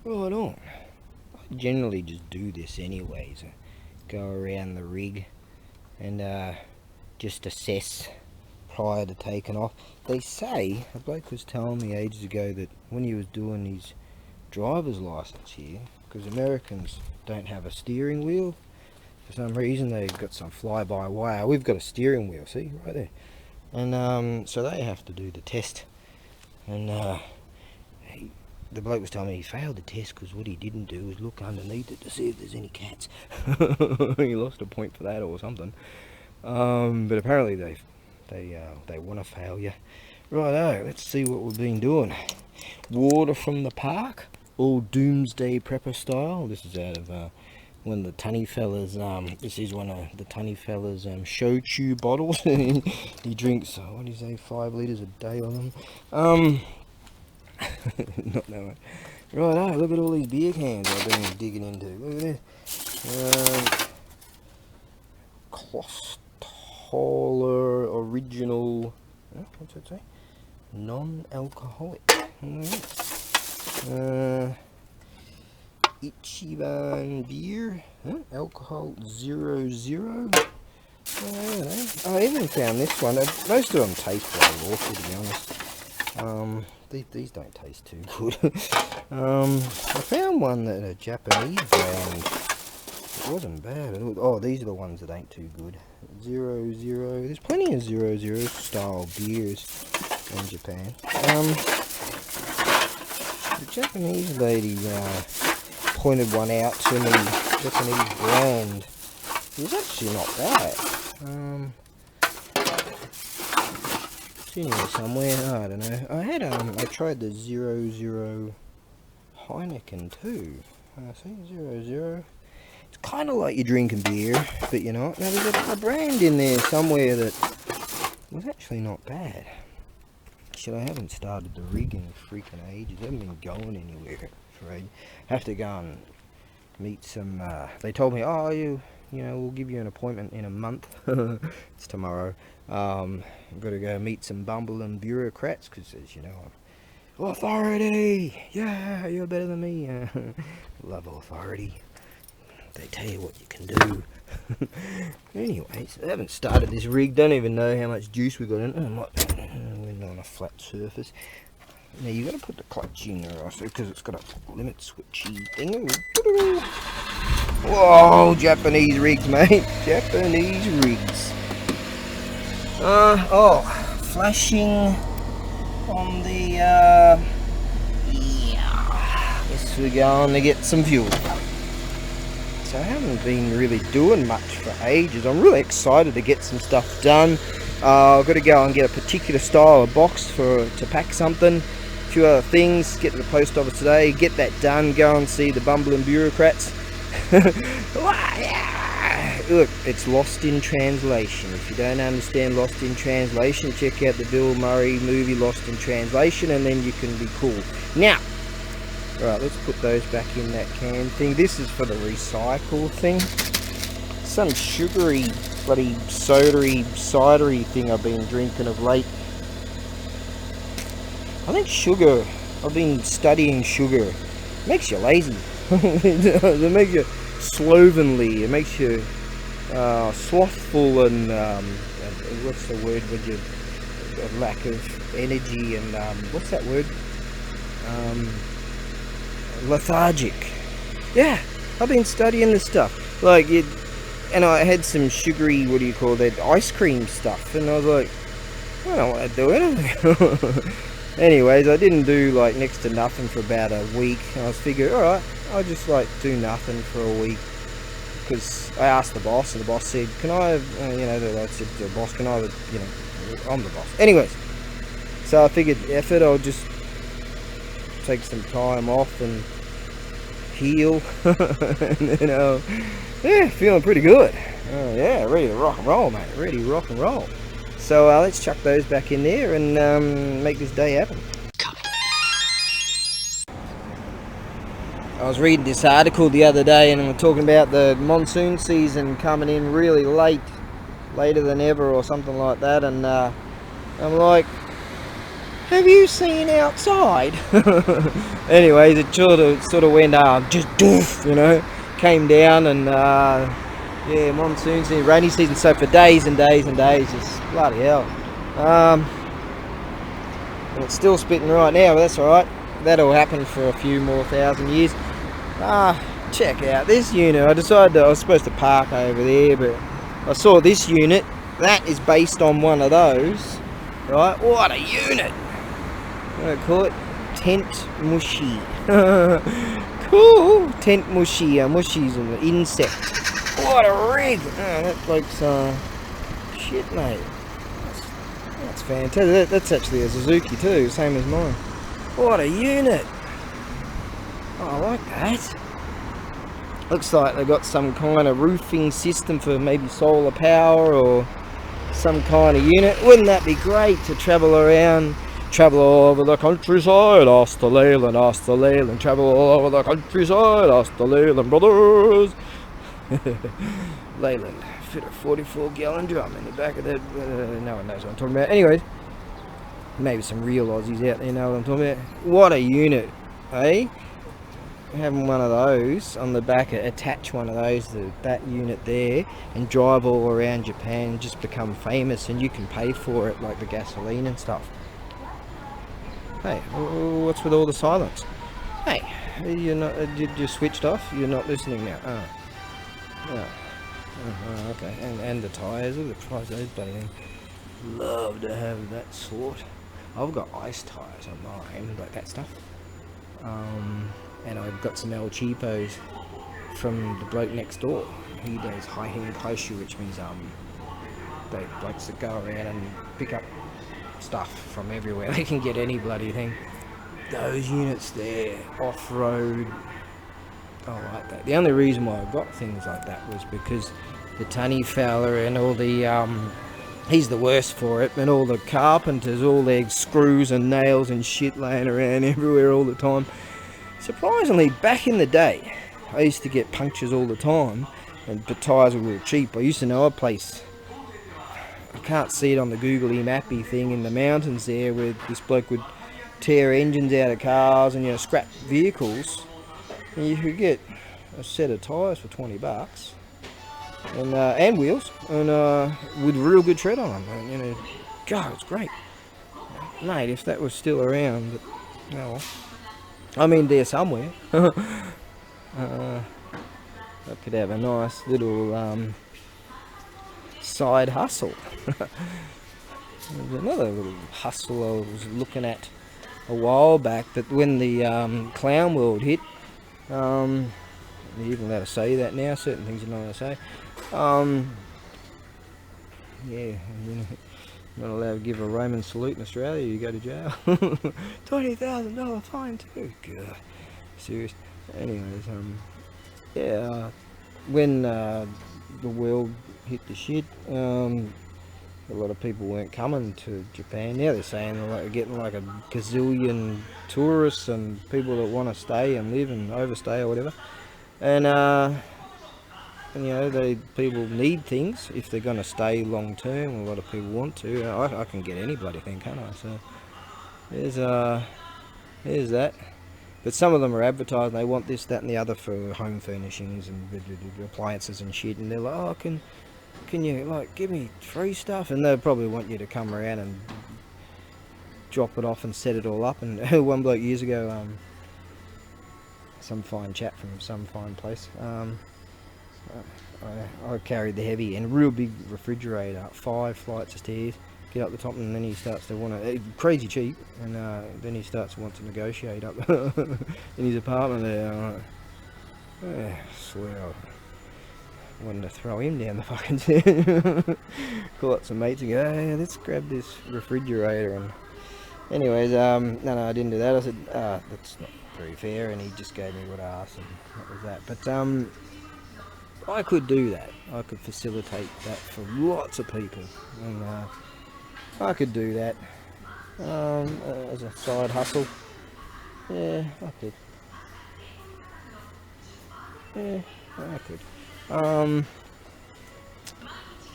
Right on. I generally just do this anyways. I go around the rig and just assess prior to taking off. They say, a bloke was telling me ages ago that when he was doing his driver's license here, because Americans don't have a steering wheel, for some reason they've got some fly-by-wire. We've got a steering wheel, see, right there. And so they have to do the test. And the bloke was telling me he failed the test because what he didn't do was look underneath it to see if there's any cats. He lost a point for that or something. But apparently they want to fail you. Righto, let's see what we've been doing. Water from the park, all doomsday prepper style. This is out of one of the Tunny fellas. This is one of the Tunny fellas shochu bottles. He drinks, what do you say, 5 litres a day on them. Not that much. Righto, look at all these beer cans I've been digging into. Look at this. Klostaller original. What's that say? Non-alcoholic. Ichiban beer. Alcohol 0.0. I even found this one. Most of them taste pretty awful, to be honest. These don't taste too good. I found one that a Japanese brand. It wasn't bad. Oh, these are the ones that ain't too good. 0.0. There's plenty of 0.0 style beers in Japan. The Japanese lady pointed one out to me. Japanese brand. It was actually not bad. It's in here somewhere. I don't know. I tried the 0.0 Heineken too. See, 0.0. It's kind of like you're drinking beer, but you're not. Now there's a brand in there somewhere that was actually not bad. Actually, I haven't started the rig in freaking ages. I haven't been going anywhere for ages. Have to go and meet some. They told me, oh, you know, we'll give you an appointment in a month. It's tomorrow. I've got to go meet some bumbling bureaucrats because, as you know, authority. Yeah, you're better than me. Love authority. They tell you what you can do. Anyways, I haven't started this rig. Don't even know how much juice we got in it. We're on a flat surface. Now you got to put the clutch in there also because it's got a limit switchy thing. Whoa, Japanese rigs, mate. Japanese rigs. Flashing on the yeah. Guess we're going to get some fuel. I haven't been really doing much for ages. I'm really excited to get some stuff done. I've got to go and get a particular style of box to pack something. A few other things. Get to the post office today. Get that done. Go and see the bumbling bureaucrats. Look, it's Lost in Translation. If you don't understand Lost in Translation, check out the Bill Murray movie Lost in Translation, and then you can be cool. Now, right, let's put those back in that can thing. This is for the recycle thing. Some sugary, bloody cidery thing I've been drinking of late. I think sugar, I've been studying sugar. It makes you lazy. It makes you slovenly. It makes you slothful and what's the word when you a lack of energy and what's that word? Lethargic. Yeah, I've been studying this stuff. Like it, and I had some sugary, what do you call that, ice cream stuff, and I was like, I don't want to do anything. Anyways, I didn't do like next to nothing for about a week. I was figuring, alright, I'll just like do nothing for a week. Because I asked the boss, and the boss said, can I have, I said to the boss, can I have, I'm the boss. Anyways, so I figured, effort, I'll just take some time off and heal. And yeah, feeling pretty good. Yeah, ready to rock and roll, mate. Ready to rock and roll. So let's chuck those back in there and make this day happen. I was reading this article the other day and we're talking about the monsoon season coming in really late, later than ever or something like that, and I'm like, Have you seen outside? Anyways, it sort of went just doof, you know, came down, and yeah, monsoon season, rainy season. So for days and days and days, just bloody hell. And it's still spitting right now, but that's all right. That'll happen for a few more thousand years. Check out this unit. I decided that I was supposed to park over there, but I saw this unit. That is based on one of those, right? What a unit! I call it tent mushy. Cool. Tent mushy. Mushy's an insect. What a rig! Oh, that bloke's shit, mate. That's fantastic. That's actually a Suzuki too, same as mine. What a unit! Oh, I like that. Looks like they've got some kind of roofing system for maybe solar power or some kind of unit. Wouldn't that be great to travel around? Travel all over the countryside, ask the Leyland, travel all over the countryside, ask the Leyland brothers. Leyland, fit a 44-gallon drum in the back of that. No one knows what I'm talking about. Anyways, maybe some real Aussies out there know what I'm talking about. What a unit, eh? Having one of those on the back, attach one of those to that unit there, and drive all around Japan and just become famous, and you can pay for it, like the gasoline and stuff. Hey, what's with all the silence? Hey, you're not, you switched off? You're not listening now? Okay. And the tyres, look at the price of those bloody things. Love to have that sort. I've got ice tyres on mine, like that stuff. And I've got some El Cheapos from the bloke next door. He does high-hand high shoe, which means they blokes that go around and pick up stuff from everywhere. They can get any bloody thing. Those units there, off-road, I like that. The only reason why I got things like that was because the tunny fella and all the he's the worst for it, and all the carpenters, all their screws and nails and shit laying around everywhere all the time. Surprisingly, back in the day, I used to get punctures all the time, but tyres were real cheap. I used to know a place, I can't see it on the googly mappy thing, in the mountains there, where this bloke would tear engines out of cars and, you know, scrap vehicles, and you could get a set of tyres for $20, and wheels, and with real good tread on them. And, you know, God, it's great, mate. If that was still around, but oh well. I mean, there somewhere. I could have a nice little side hustle. There's another little hustle I was looking at a while back, that when the clown world hit, you're even allowed to say that now, certain things you're not allowed to say. Yeah, you know, not allowed to give a Roman salute in Australia, you go to jail. $20,000 fine too. God, serious. Anyways, yeah, when the world hit the shit, a lot of people weren't coming to Japan. Now they're saying they're getting like a gazillion tourists and people that want to stay and live and overstay or whatever. And you know, people need things if they're going to stay long term. A lot of people want to. I can get any bloody thing, can't I? So there's that. But some of them are advertising they want this, that, and the other for home furnishings and appliances and shit. And they're like, oh, can you like give me free stuff? And they'll probably want you to come around and drop it off and set it all up. And one bloke years ago, some fine chap from some fine place. I carried the heavy and real big refrigerator up 5 flights of stairs, get up the top, and then he starts to want to, crazy cheap, and then he starts to want to negotiate up in his apartment there. I swear I wanted to throw him down the fucking stairs. Call up some mates and go, hey, let's grab this refrigerator. And anyways, no, I didn't do that. I said, that's not very fair, and he just gave me what I asked, and that was that. But I could do that. I could facilitate that for lots of people, and I could do that as a side hustle. Yeah, I could. Yeah, I could.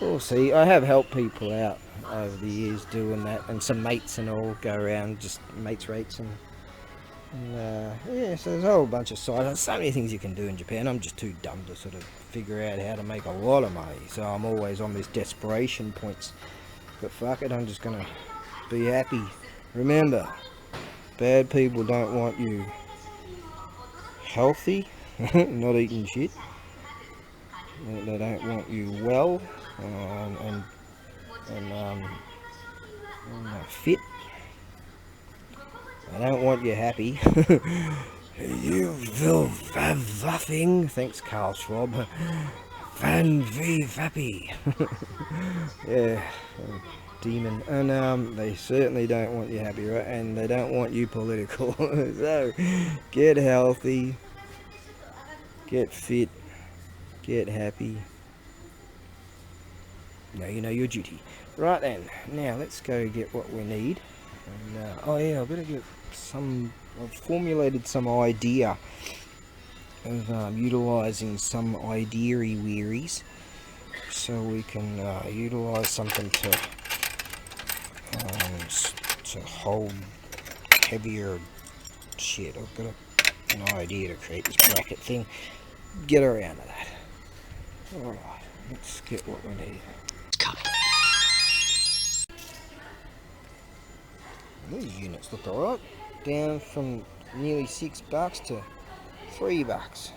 We'll see. I have helped people out over the years doing that, and some mates and all go around, just mates rates and yeah, so there's a whole bunch of sites. So many things you can do in Japan. I'm just too dumb to sort of figure out how to make a lot of money, so I'm always on this desperation points. But fuck it, I'm just gonna be happy. Remember, bad people don't want you healthy, not eating shit. They don't want you well and fit. I don't want you happy. You will have nothing. Thanks, Carl Schwab. Van be happy. Yeah, demon. And they certainly don't want you happy, right? And they don't want you political. So, get healthy, get fit, get happy. Now you know your duty. Right then, now let's go get what we need. And, oh yeah, I better get some. I've formulated some idea of utilising some idea-y wearies, so we can utilise something to hold heavier shit. I've got an idea to create this bracket thing. Get around to that. All right, let's get what we need. These units look alright. Down from nearly $6 to $3.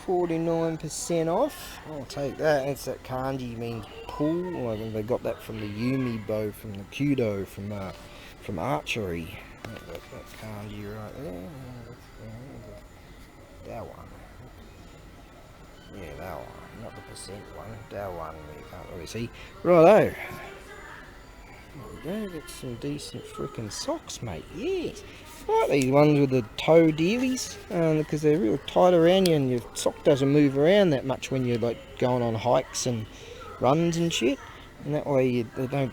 49% off. I'll take that. That's that kanji means pull. I think they got that from the Yumi bow, from the Kudo, from archery. That kanji right there. That one. Yeah, that one. Not the percent one. That one you can't really see. Righto. There we go, get some decent frickin' socks, mate. Yes. I like these ones with the toe dealies, because they're real tight around you, and your sock doesn't move around that much when you're like going on hikes and runs and shit. And that way they don't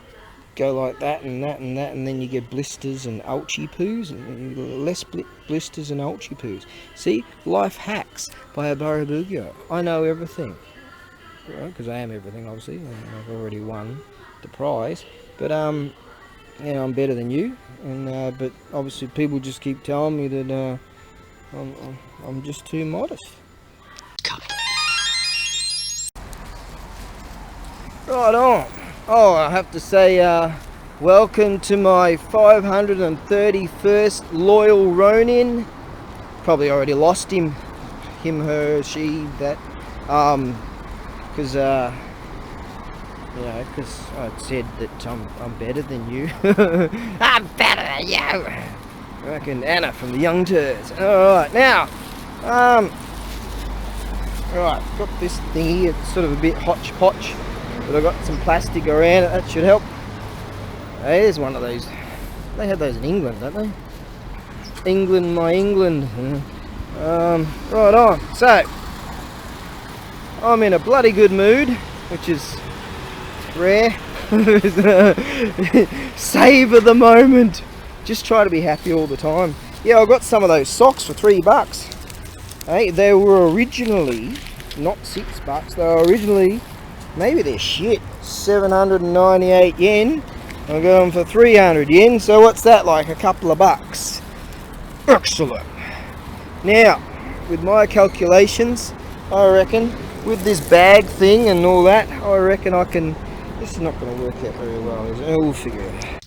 go like that and that and that, and then you get blisters and ouchie poos, and less blisters and ouchie poos. See, life hacks by ABAREBUGYO. I know everything, because I am everything, obviously, and I've already won the prize. But you know, I'm better than you, and but obviously people just keep telling me that I'm just too modest. Right on. Oh, I have to say, welcome to my 531st loyal Ronin. Probably already lost him, her, she, that, because you know, because I said that I'm better than you. I'm better than you. I reckon Anna from the Young Turds. Alright, now, right, got this thing here. It's sort of a bit hodgepodge, but I've got some plastic around it. That should help. Hey, there's one of those. They have those in England, don't they? England, my England. Right on. So, I'm in a bloody good mood, which is rare. Savour the moment. Just try to be happy all the time. Yeah, I got some of those socks for $3. Hey, they were originally not $6. They were originally, maybe they're shit, 798 yen. I got them for 300 yen. So what's that, like a couple of bucks? Excellent. Now, with my calculations, I reckon with this bag thing and all that, I reckon I can. This is not going to work out very well, is it? We'll figure it out.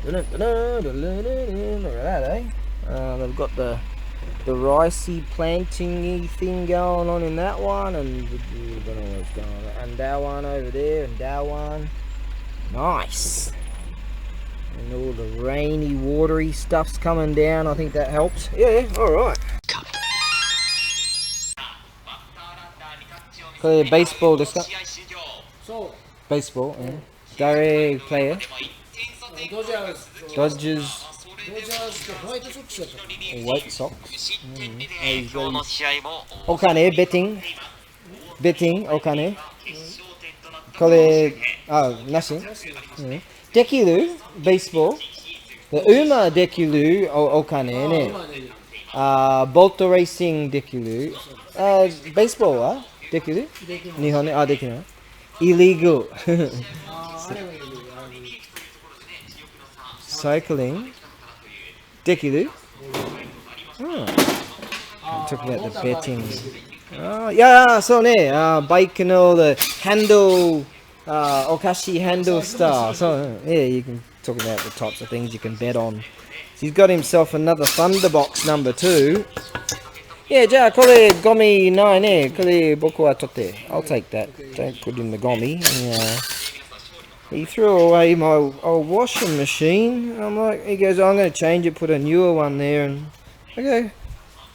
Look at that, eh? They've got the ricey planting-y thing going on in that one, and I don't know what's going on. And that one over there, and that one. Nice. And all the rainy, watery stuff's coming down. I think that helps. Yeah, alright. Baseball, this stuff. Baseball, yeah. Direct player. Dodgers. White Sox. Okane, betting, okane. これ、なし? Dekiru, baseball. Uma dekiru, okane ne. Boat racing dekiru. Baseball はできる? 日本でできない? illegal. Cycling. Dekiru. Oh. I'm talking about the betting. Oh, yeah, so ne, bike and all the handle, okashi handle star. So, yeah, you can talk about the types of things you can bet on. So he's got himself another Thunderbox number 2. Yeah, ja, kore gomi nai ne, kore boku wa totte. I'll take that. Don't put in the gomi. Yeah. He threw away my old washing machine. I'm like, he goes, I'm going to change it, put a newer one there. And I go,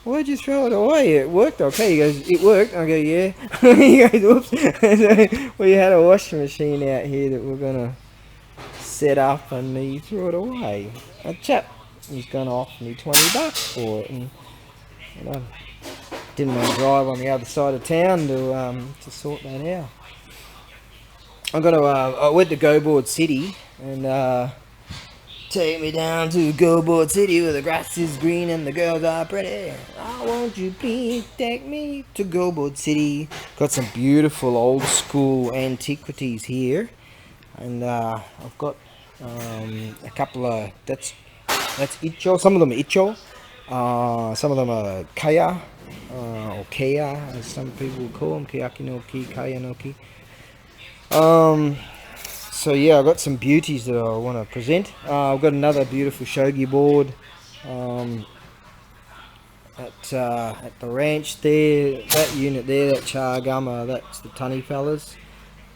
why'd you throw it away? It worked okay. He goes, it worked. I go, yeah. He goes, oops. We had a washing machine out here that we're going to set up, and he threw it away. A chap, he's going to offer me $20 for it. And I didn't want to drive on the other side of town to sort that out. I went to Go City, and take me down to Go City where the grass is green and the girls are pretty. Oh, won't you please take me to Go City? Got some beautiful old school antiquities here, and I've got a couple of that's icho. Some of them are icho. Some of them are kaya, or kea, as some people call them. Kayaki no ki, kaya no ki. So yeah, I've got some beauties that I want to present. I've got another beautiful shogi board at the ranch there. That unit there, that Chargama, that's the tunny fellas.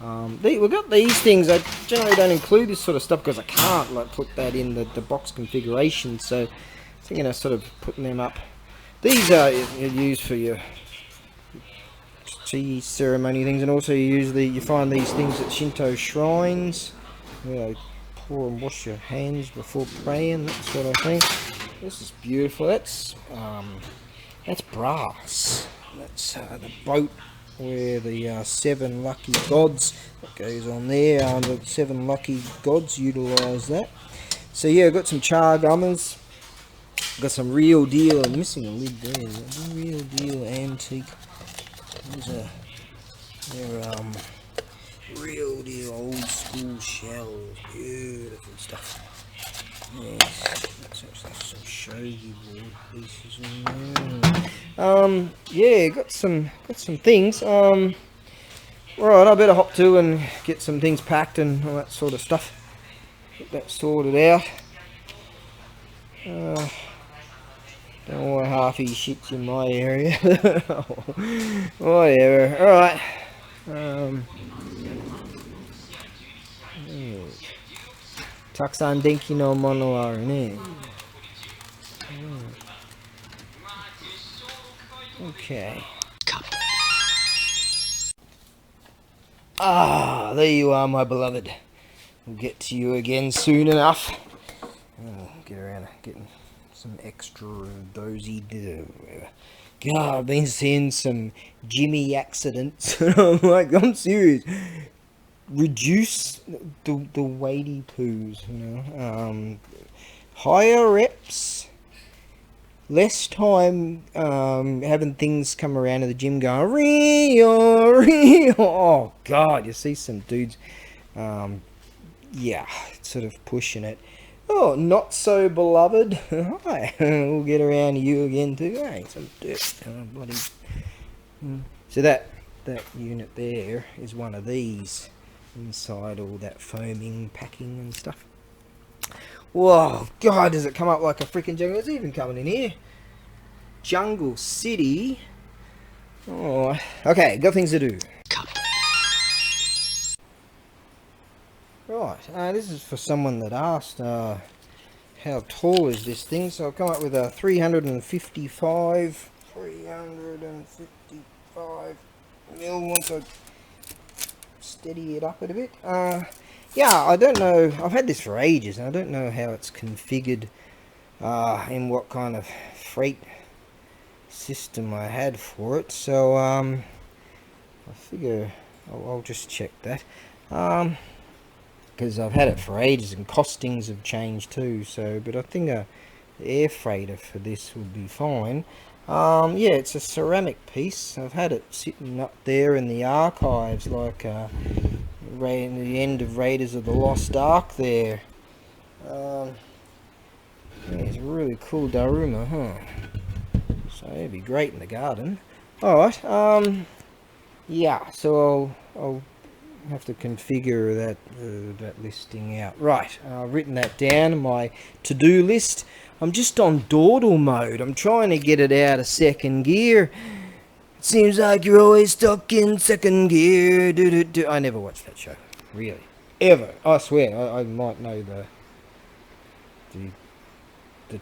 We've got these things. I generally don't include this sort of stuff because I can't like put that in the box configuration. So I'm thinking of sort of putting them up. These are used for your tea ceremony things, and also you find these things at Shinto shrines where they pour and wash your hands before praying, that sort of thing. This is beautiful. That's brass. That's the boat where the 7 lucky gods, that goes on there. The 7 lucky gods utilise that. So yeah, I've got some Chargamas. Got some real deal. I'm missing a lid there. Real deal antique. They're real deal old school shells. Beautiful stuff. Yes, that's some shogi board pieces in there. Yeah, got some things. Right, I better hop to and get some things packed and all that sort of stuff. Get that sorted out. Don't know why half his shit's in my area. Whatever. Alright. Takusan denki no mono aru ne. Okay. There you are, my beloved. We'll get to you again soon enough. Get around getting some extra dozy. God, I've been seeing some Jimmy accidents. I'm serious. Reduce the weighty poos, higher reps, less time having things come around to the gym going Rio. Oh God, you see some dudes yeah, sort of pushing it. Oh, not so beloved. Hi, we'll get around to you again too. Hey, some dirt. Bloody. So that unit there is one of these. Inside all that foaming packing and stuff. Whoa, God, does it come up like a freaking jungle? It's even coming in here. Jungle City. Oh, okay, got things to do. Right, this is for someone that asked how tall is this thing. So I've come up with a 355 mil once I steady it up a bit. Yeah, I don't know. I've had this for ages and I don't know how it's configured in what kind of freight system I had for it. So I figure I'll just check that. Because I've had it for ages and costings have changed too. So, but I think the air freighter for this will be fine. Yeah, it's a ceramic piece. I've had it sitting up there in the archives like the end of Raiders of the Lost Ark there. Yeah, it's a really cool Daruma, huh? So it'd be great in the garden. Alright, yeah, so I'll have to configure that listing out. Right, I've written that down in my to-do list. I'm just on dawdle mode. I'm trying to get it out of second gear. It seems like you're always stuck in second gear. I never watched that show, really, ever. I swear, I might know the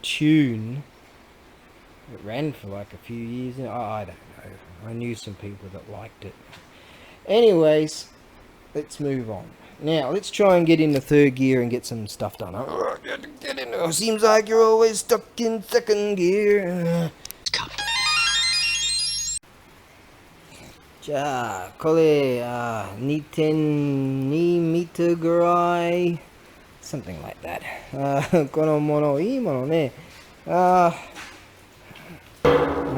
tune. It ran for like a few years. I don't know. I knew some people that liked it. Anyways, let's move on. Now, let's try and get into third gear and get some stuff done. Get in. Oh, seems like you're always stuck in second gear. じゃあ、これ、2.2 meter ぐらい something like that. このもの、いいものね。も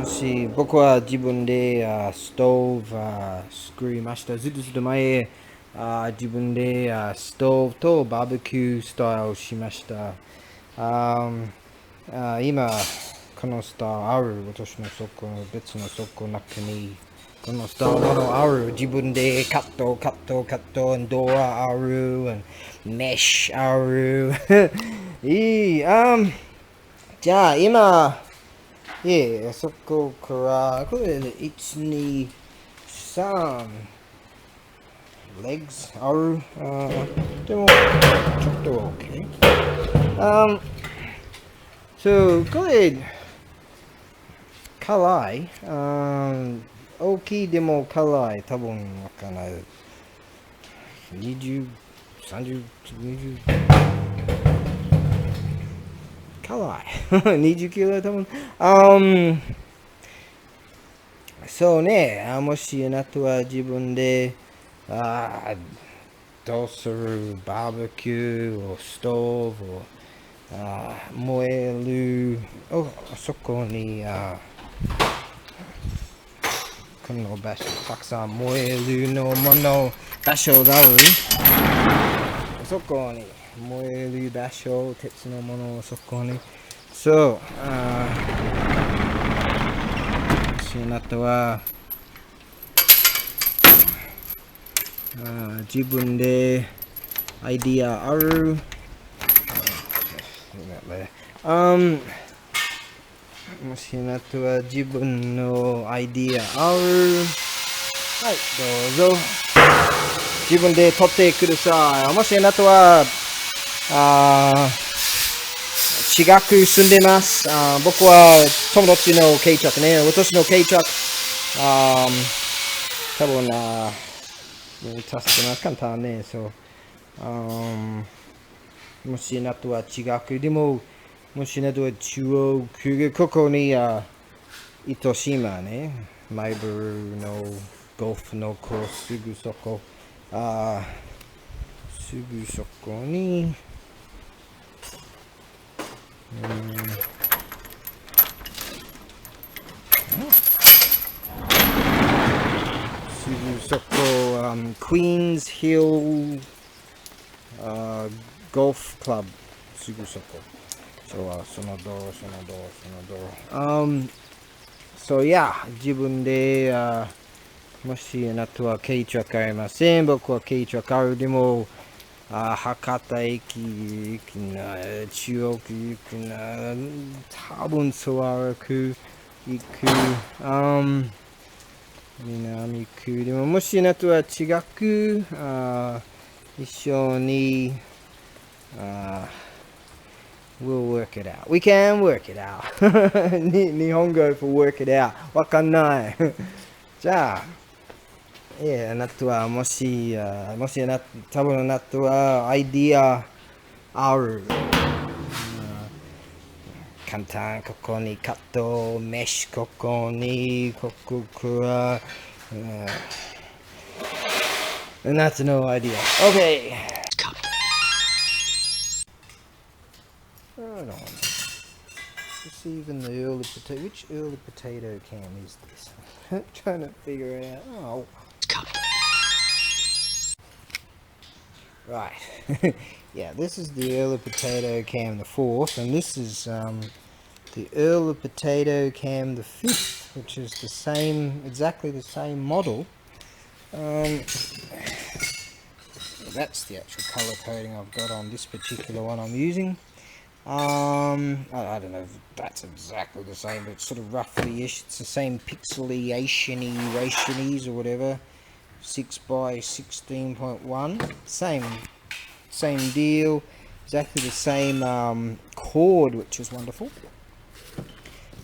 し僕は自分でストーブ作りました。ずっと前、自分でストーブとバーベキュースタイルしました。今、このスタイルある。私の別の倉庫の中に。このスタイルものある。自分でカット、ドアある、メッシュある。いい、じゃあ今、そこから、これで1、2、3、legs ある。でも、ちょっと OK。So, これ、辛い。大きいでも辛い。多分わかんない。20、30、20。辛い。20キロ多分。そうね。もしあなたは自分で、どうするバーベキューをストーブを燃える。そこに、この場所、たくさん燃えるのもの場所がある。そこに燃える場所、鉄のものをそこに。そう。その後は、自分でアイディアある。もしあなたは自分のアイディアある。はい、どうぞ。自分で取ってください。もしあなたは、近く住んでます。僕は友達の計画ね。私の計画、多分、助けます。簡単ね。そう。もしあなたは近くでも、もしあなたは中央、ここに、糸島ね。マイブルのゴルフのコース、すぐそこ。すぐそこに、すぐそこ、Queens Hill Golf Club すぐそこ。その道路。そういや、自分で、もしあなたは軽トラックありません。僕は軽トラックある。でも、博多駅行くな、中央区行くな、多分ソワラ区行く、南区。でももしあなたは近く、一緒に、We'll work it out. We can work it out. 日本語 for work it out. わかんない。じゃあ、あなたはもし多分あなたはアイディアある。簡単、ここにカット、メッシュ、ここに、ここから、あなたのアイディア。OK! Hold on. Just even the early potato. Which early potato can is this? I'm trying to figure it out. Oh. Right. Yeah, this is the Earl of Potato Cam the 4th, and this is the Earl of Potato Cam the 5th, which is the same, exactly the same model. That's the actual colour coding I've got on this particular one I'm using. I don't know if that's exactly the same, but it's sort of roughly-ish. It's the same pixelation-y, ration-ys or whatever. 6 by 16.1. Same deal. Exactly the same cord, which is wonderful.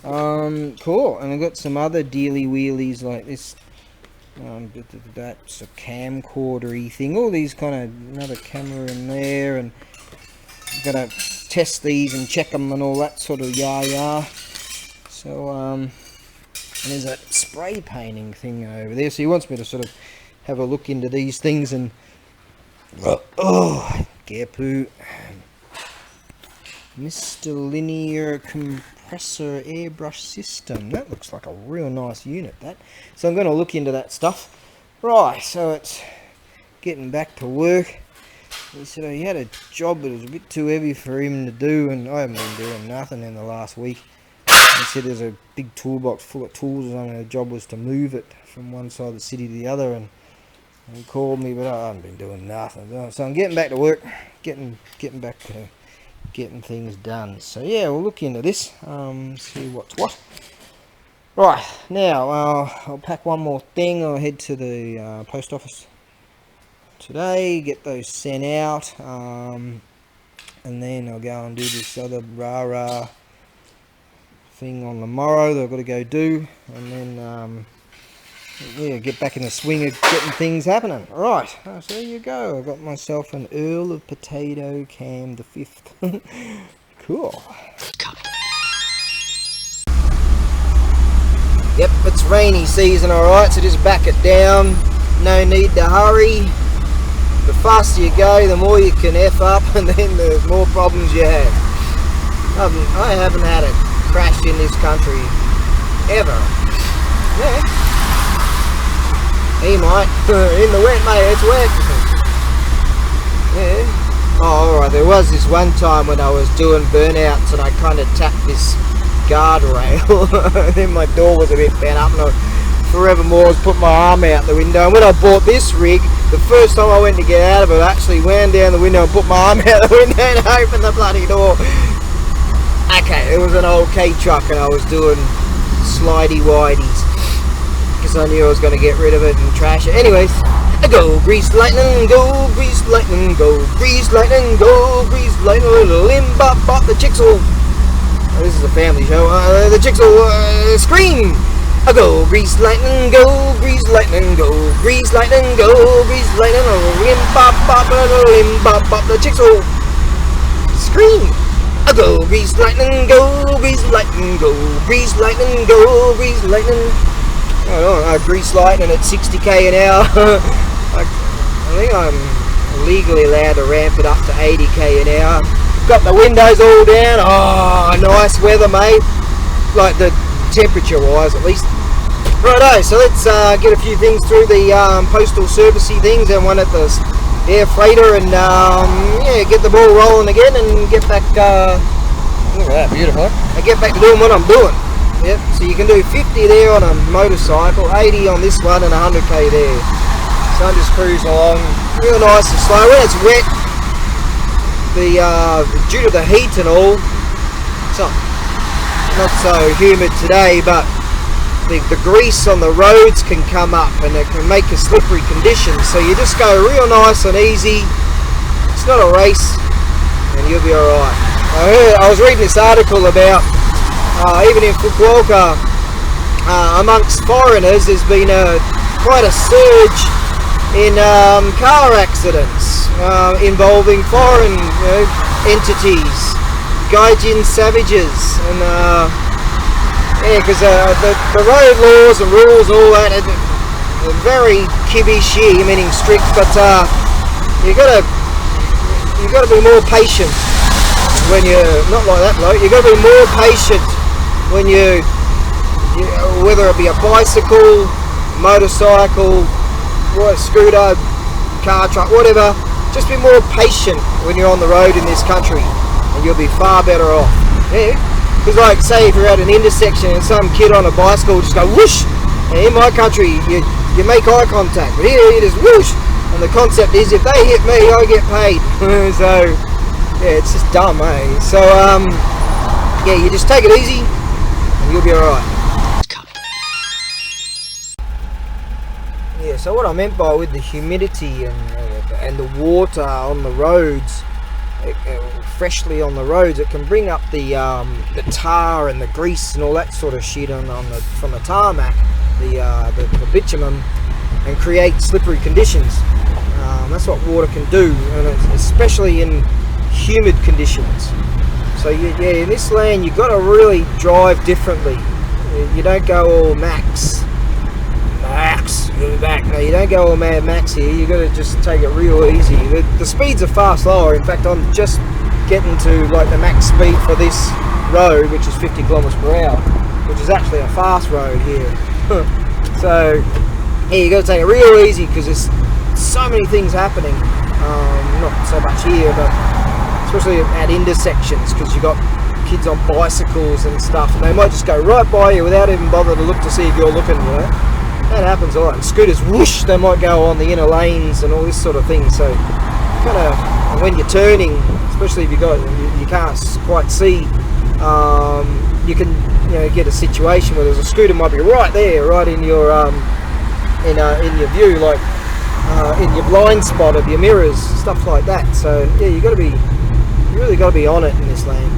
Cool. And I've got some other dealy wheelies like this. That's a camcorder-y thing. All these kind of, another camera in there, and I've got to test these and check them and all that sort of yah. So and there's that spray painting thing over there. So he wants me to sort of have a look into these things and Gearpoo. Mr. Linear Compressor Airbrush System. That looks like a real nice unit, that. So I'm going to look into that stuff. Right, so it's getting back to work. He said he had a job that was a bit too heavy for him to do, and I haven't been doing nothing in the last week. He said there's a big toolbox full of tools, and the job was to move it from one side of the city to the other, and he called me, but I haven't been doing nothing. So I'm getting back to work, getting back to getting things done. So yeah, we'll look into this, see what's what. Right, now I'll pack one more thing. I'll head to the post office today, get those sent out, and then I'll go and do this other rah-rah thing on the morrow that I've got to go do, and then yeah, get back in the swing of getting things happening. Right, so there you go. I got myself an Earl of Potato Cam the 5th. Cool. Yep, it's rainy season, alright, so just back it down. No need to hurry. The faster you go, the more you can F up, and then the more problems you have. I haven't had a crash in this country ever. Yeah. He might. In the wet, mate, it's wet. Yeah. Oh, alright, there was this one time when I was doing burnouts and I kind of tapped this guardrail. And then my door was a bit bent up and I forevermore was putting my arm out the window. And when I bought this rig, the first time I went to get out of it, I actually wound down the window and put my arm out the window and opened the bloody door. Okay, it was an old K truck and I was doing slidey-widies because I knew I was going to get rid of it and trash it. Anyways, go grease lightning, go grease lightning, go grease lightning, go grease lightning, limb bop bop, the chicks will... Oh, this is a family show. The chicks will scream. Go grease lightning, go grease lightning, go grease lightning, go grease lightning, limb bop bop, limb bop bop, the chicks will scream. Go grease lightning, go grease lightning, go grease lightning, go grease lightning. I don't know, grease lightning at 60k an hour. I think I'm legally allowed to ramp it up to 80k an hour. Got the windows all down. Oh, nice weather, mate. Like the temperature wise, at least. Righto, so let's get a few things through the postal servicey things and one at the air freighter, and yeah, get the ball rolling again and get back. Look at that, beautiful. And get back to doing what I'm doing. Yep, so you can do 50 there on a motorcycle, 80 on this one, and 100k there. So I'm just cruising along, real nice and slow. When it's wet, due to the heat and all, it's not so humid today, but the grease on the roads can come up and it can make a slippery condition. So you just go real nice and easy. It's not a race, and you'll be alright. I was reading this article about even in Fukuoka, amongst foreigners, there's been quite a surge in car accidents involving foreign entities, gaijin savages, and yeah, because the road laws and rules and all that are very kibishi, meaning strict, but you gotta be more patient when you're not like that bloke. You gotta be more patient when you whether it be a bicycle, motorcycle, scooter, car, truck, whatever, just be more patient when you're on the road in this country, and you'll be far better off. Yeah, because like say if you're at an intersection and some kid on a bicycle just go whoosh, and in my country you make eye contact, but here you just whoosh, and the concept is if they hit me I get paid. So yeah, it's just dumb, eh? So yeah, you just take it easy and you'll be alright. Yeah, so what I meant by with the humidity and the water on the roads, freshly on the roads, it can bring up the tar and the grease and all that sort of shit from the tarmac, the bitumen, and create slippery conditions. That's what water can do, and especially in humid conditions. So yeah, in this land you've got to really drive differently. You don't go all max, go back. No, you don't go all Mad Max here. You got to just take it real easy. The speeds are far slower. In fact, I'm just getting to like the max speed for this road, which is 50 kilometers per hour, which is actually a fast road here. So yeah, you got to take it real easy because there's so many things happening. Not so much here, but especially at intersections, because you got kids on bicycles and stuff, and they might just go right by you without even bothering to look to see if you're looking. You know, that happens a lot. And scooters, whoosh, they might go on the inner lanes and all this sort of thing. So kind of when you're turning, especially if you can't quite see, you can get a situation where there's a scooter might be right there, right in your in your view, like in your blind spot of your mirrors, stuff like that. So yeah, you really got to be on it in this land.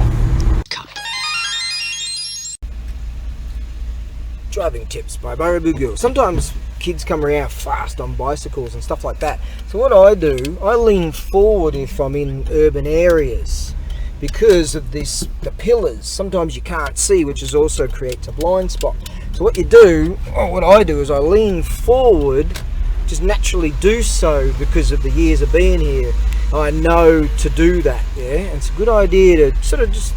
Driving tips by ABAREBUGYO. Sometimes kids come around fast on bicycles and stuff like that. So what I do, I lean forward if I'm in urban areas because of the pillars. Sometimes you can't see, which is also creates a blind spot. So what you do, or what I do, is I lean forward, just naturally do so because of the years of being here. I know to do that, yeah, and it's a good idea to sort of just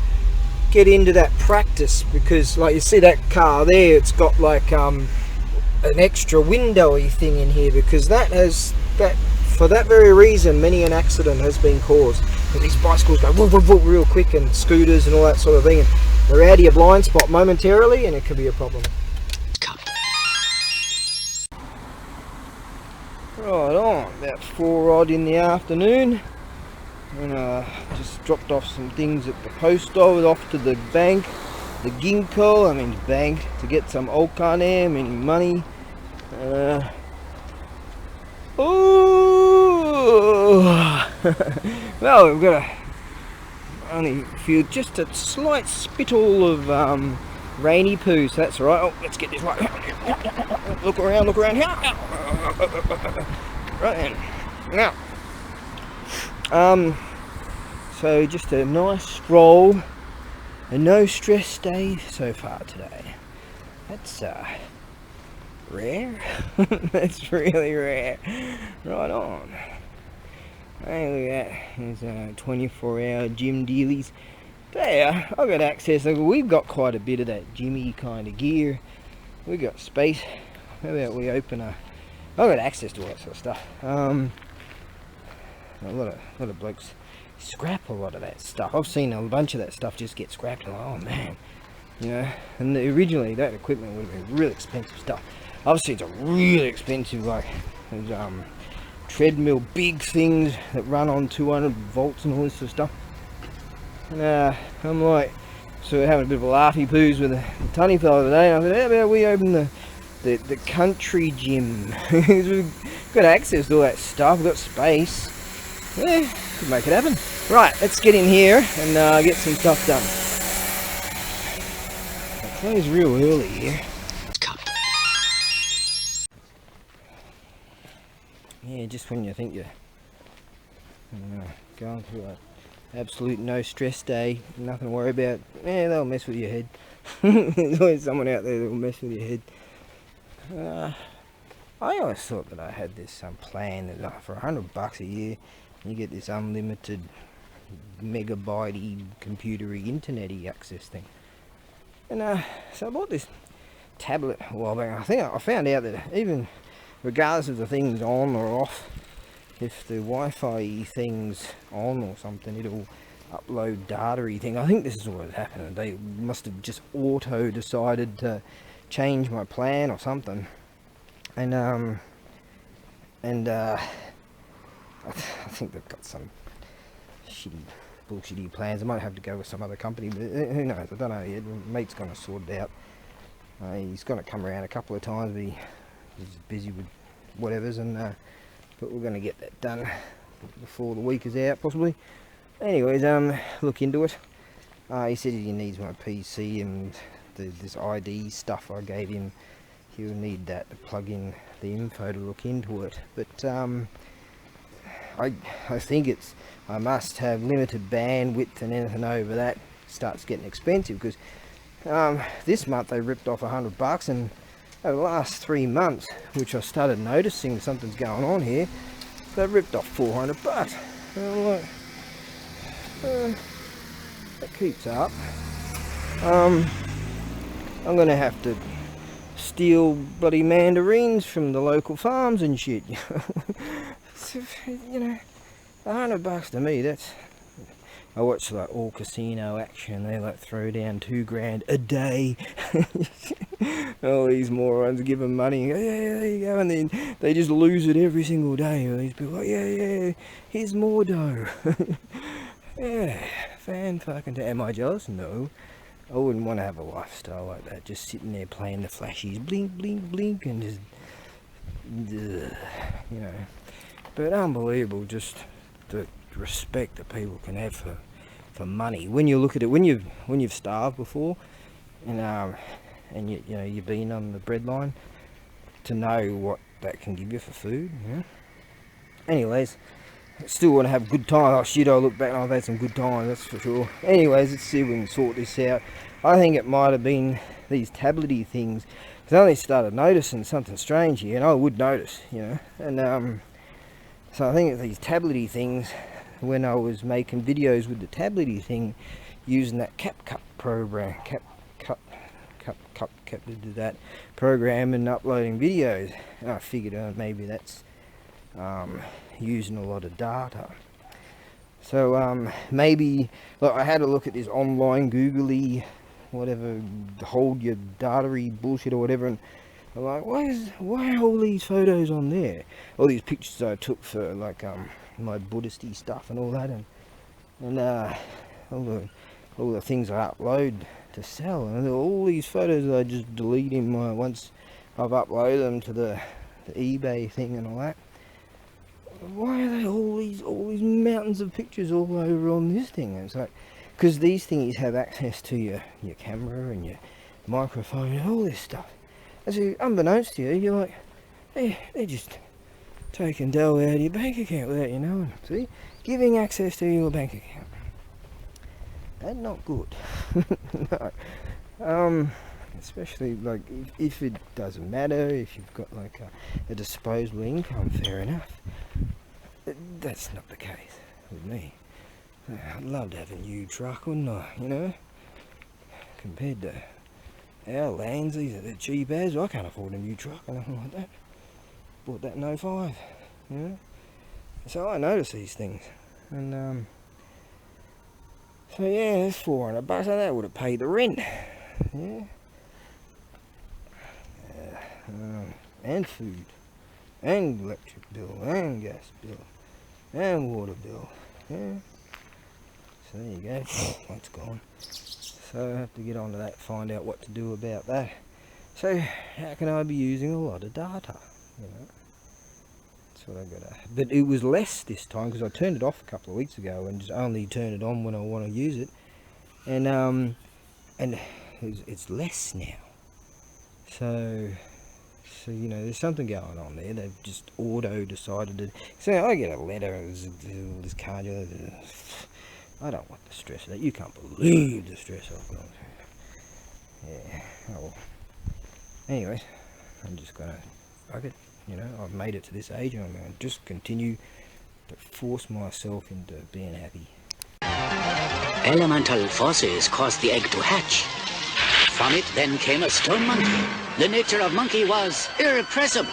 get into that practice, because like you see that car there, it's got like an extra windowy thing in here, because for that very reason many an accident has been caused, because these bicycles go whoop, whoop, whoop, real quick, and scooters and all that sort of thing, and they're out of your blind spot momentarily and it can be a problem. Right on, about 4 odd in the afternoon, and just dropped off some things at the post office, off to the bank, the bank, to get some Okane, meaning money. Well, we've got just a slight spittle of rainy poo, so that's alright. Oh, let's get this right. Look around. Right then. Now, so just a nice stroll, a no stress day so far today. That's rare. That's really rare. Right on. Hey, look at that. There's 24-hour gym dealies. There, I've got access. We've got quite a bit of that gymmy kind of gear. We've got space. How about we open I've got access to all that sort of stuff. A lot of blokes scrap a lot of that stuff. I've seen a bunch of that stuff just get scrapped. Like, oh man, and originally that equipment would have been really expensive stuff. Obviously it's a really expensive, like treadmill, big things that run on 200 volts and all this sort of stuff. And I'm like, so we're having a bit of a laughy poos with the tunny fella today, and I said, how about we open the country gym? We've got access to all that stuff, we've got space. Yeah, could make it happen. Right, let's get in here and get some stuff done. I close real early here. Yeah, just when you think you're going through an absolute no stress day, nothing to worry about, yeah, they'll mess with your head. There's always someone out there that will mess with your head. I always thought that I had this plan that for $100 a year you get this unlimited megabyte computery internet-y access thing. And so I bought this tablet a while back. I think I found out that even regardless of the thing's on or off, if the Wi-Fi thing's on or something, it'll upload data-y thing. I think this is what happened. They must have just auto decided to change my plan or something. And I think they've got some shitty, bullshitty plans. I might have to go with some other company, but who knows? I don't know yet. My mate's going to sort it out. He's going to come around a couple of times, but he's busy with whatevers, and but we're going to get that done before the week is out, possibly. Anyways, look into it. He said he needs my PC and this ID stuff I gave him. He'll need that to plug in the info to look into it. But I think I must have limited bandwidth, and anything over that starts getting expensive, because this month they ripped off $100, and over the last 3 months, which I started noticing something's going on here, they ripped off $400. And I'm like, that keeps up. I'm gonna have to steal bloody mandarins from the local farms and shit. So, you know, $100 to me, that's... I watch like all casino action. They like throw down $2,000 a day. All these morons give them money and go, yeah, there you go, and then they just lose it every single day. All these people like, yeah, here's more dough. Yeah, fan fucking. Am I jealous? No. I wouldn't want to have a lifestyle like that, just sitting there playing the flashies, blink, blink, blink, and just, you know. But unbelievable, just the respect that people can have for money. When you look at it, when you've starved before, and you know you've been on the breadline, to know what that can give you for food. Yeah. Anyways, I still want to have a good time. Oh shit, I look back and I've had some good times, that's for sure. Anyways, let's see if we can sort this out. I think it might have been these tablety things, because I only started noticing something strange here, and I would notice, you know. And so I think it's these tablety things. When I was making videos with the tablety thing, using that CapCut program, CapCut to do that program, and uploading videos, and I figured maybe that's using a lot of data. So maybe, look, I had a look at this online googly whatever, hold your data-y bullshit or whatever, and I'm like, why are all these photos on there? All these pictures I took for like my Buddhist-y stuff and all that, and all the things I upload to sell, and all these photos I just delete in my, once I've uploaded them to the eBay thing and all that. Why are they all these mountains of pictures all over on this thing? And it's like, because these things have access to your camera and your microphone and all this stuff. And so unbeknownst to you, you're like, they're just taking dough out of your bank account without you knowing. See, giving access to your bank account. That's not good. No. Especially like if it doesn't matter, if you've got like a disposable income, fair enough. That's not the case with me. I'd love to have a new truck, wouldn't I? You know, compared to our lands, they're cheap as. I can't afford a new truck or nothing like that. Bought that in 05, you know. So I notice these things, and so yeah, that's $400, and that would have paid the rent. Yeah. And food, and electric bill, and gas bill, and water bill. Yeah. So there you go. That's gone. So I have to get onto that, find out what to do about that. So how can I be using a lot of data? You know, that's what I gotta. But it was less this time because I turned it off a couple of weeks ago and just only turn it on when I want to use it, and it's less now. So you know, there's something going on there. They've just auto decided to. So I get a letter. This card. I don't want the stress of that. You can't believe the stress I've gone through. Yeah. Oh well. Anyways, I'm just gonna fuck it. You know, I've made it to this age, and I'm gonna just continue to force myself into being happy. Elemental forces caused the egg to hatch. From it then came a stone monkey. The nature of monkey was irrepressible.